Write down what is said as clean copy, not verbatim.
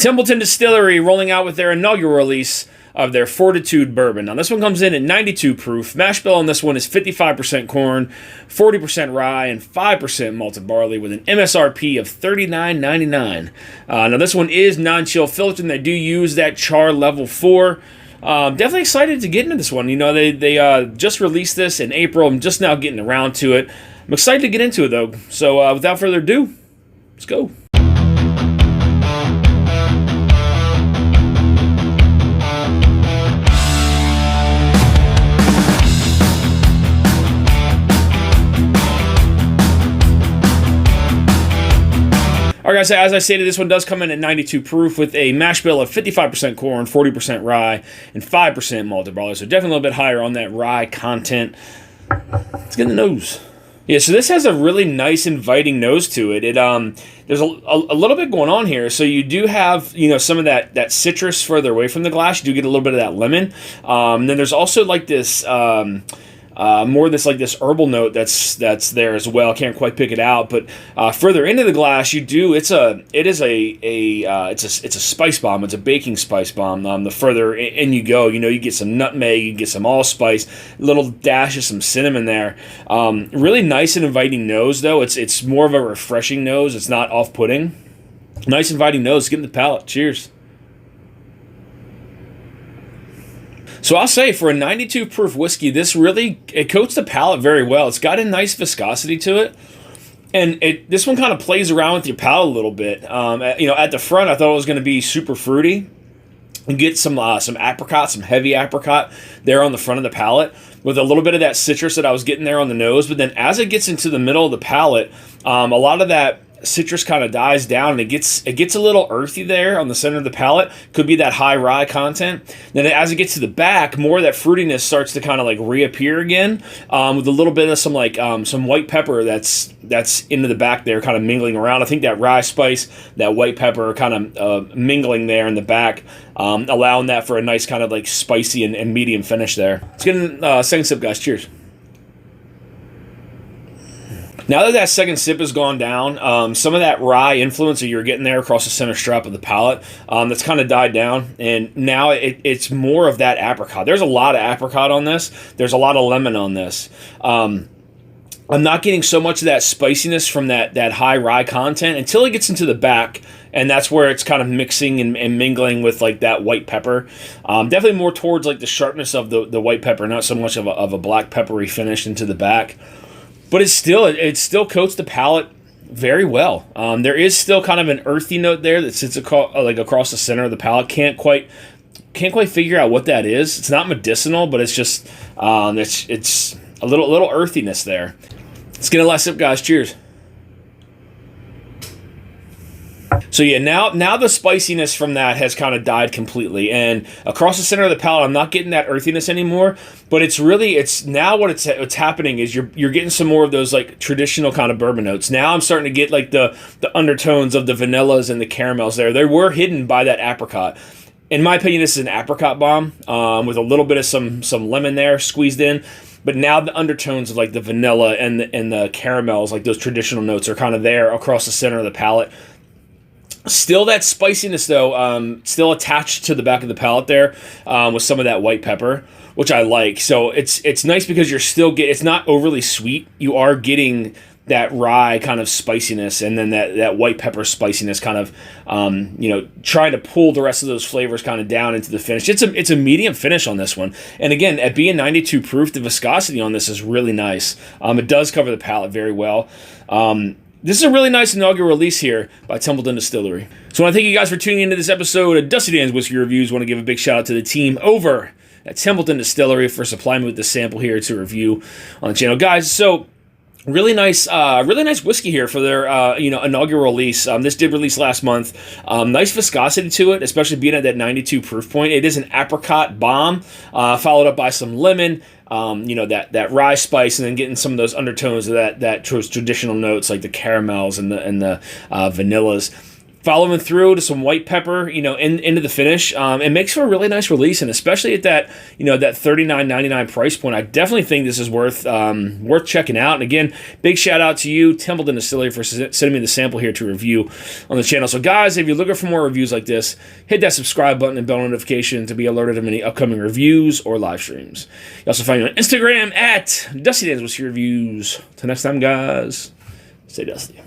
Templeton Distillery rolling out with their inaugural release of their Fortitude Bourbon. Now, this one comes in at 92 proof. Mash bill on this one is 55% corn, 40% rye, and 5% malted barley with an MSRP of $39.99. Now, this one is non-chill filtered, and they do use that char level 4. Definitely excited to get into this one. You know, they just released this in April. I'm just now getting around to it. I'm excited to get into it, though. So, without further ado, let's go. All right, guys, as I stated, this one does come in at 92 proof with a mash bill of 55% corn, 40% rye, and 5% malted barley. So definitely a little bit higher on that rye content. Let's get in the nose. Yeah, so this has a really nice, inviting nose to it. There's a little bit going on here. So you do have, you know, some of that citrus further away from the glass. You do get a little bit of that lemon. Then there's also like this... more this like this herbal note that's there as well. Can't quite pick it out, but further into the glass, you do. It's a spice bomb. It's a baking spice bomb. The further in you go, you know, you get some nutmeg, you get some allspice, a little dash of some cinnamon there. Really nice and inviting nose though. It's more of a refreshing nose. It's not off-putting. Nice inviting nose. Get in the palate. Cheers. So I'll say for a 92 proof whiskey, it coats the palate very well. It's got a nice viscosity to it, and this one kind of plays around with your palate a little bit. You know, at the front, I thought it was going to be super fruity. You get some apricot, some heavy apricot there on the front of the palate, with a little bit of that citrus that I was getting there on the nose. But then as it gets into the middle of the palate, a lot of that citrus kind of dies down, and it gets a little earthy there on the center of the palate. Could be that high rye content. Then as it gets to the back, more of that fruitiness starts to kind of like reappear again, with a little bit of some like some white pepper that's into the back there, kind of mingling around. I think that rye spice, that white pepper, kind of mingling there in the back, allowing that for a nice kind of like spicy and medium finish there. Let's get in second sip, guys. Cheers. Now that second sip has gone down, some of that rye influence that you're getting there across the center strap of the palate, that's kind of died down, and now it's more of that apricot. There's a lot of apricot on this. There's a lot of lemon on this. I'm not getting so much of that spiciness from that high rye content until it gets into the back, and that's where it's kind of mixing and mingling with like that white pepper. Definitely more towards like the sharpness of the white pepper, not so much of a black peppery finish into the back. But it still coats the palate very well. There is still kind of an earthy note there that sits across the center of the palate. Can't quite figure out what that is. It's not medicinal, but it's just it's a little earthiness there. Let's get a last sip, guys. Cheers. So yeah, now the spiciness from that has kind of died completely, and across the center of the palate, I'm not getting that earthiness anymore. But it's now what's happening is you're getting some more of those like traditional kind of bourbon notes. Now I'm starting to get like the undertones of the vanillas and the caramels there. They were hidden by that apricot. In my opinion, this is an apricot bomb with a little bit of some lemon there squeezed in. But now the undertones of like the vanilla and the caramels, like those traditional notes, are kind of there across the center of the palate. Still that spiciness though, still attached to the back of the palate there, with some of that white pepper, which I like. So it's nice because you're still it's not overly sweet. You are getting that rye kind of spiciness, and then that white pepper spiciness kind of, you know, trying to pull the rest of those flavors kind of down into the finish. It's a medium finish on this one. And again, at being 92 proof, the viscosity on this is really nice. It does cover the palate very well. This is a really nice inaugural release here by Templeton Distillery. So I want to thank you guys for tuning into this episode of Dusty Dan's Whiskey Reviews. I want to give a big shout out to the team over at Templeton Distillery for supplying me with the sample here to review on the channel. Guys, so really nice whiskey here for their inaugural release. This did release last month. Nice viscosity to it, especially being at that 92 proof point. It is an apricot bomb, followed up by some lemon. That rye spice, and then getting some of those undertones of those traditional notes like the caramels and the vanillas. following through to some white pepper, into the finish. It makes for a really nice release, and especially at that, that $39.99 price point, I definitely think this is worth checking out. And again, big shout out to you, Templeton Distillery, for sending me the sample here to review on the channel. So guys, if you're looking for more reviews like this, hit that subscribe button and bell notification to be alerted of any upcoming reviews or live streams. You also find me on Instagram at Dusty Dan's Whiskey Reviews. Till next time, guys, stay dusty.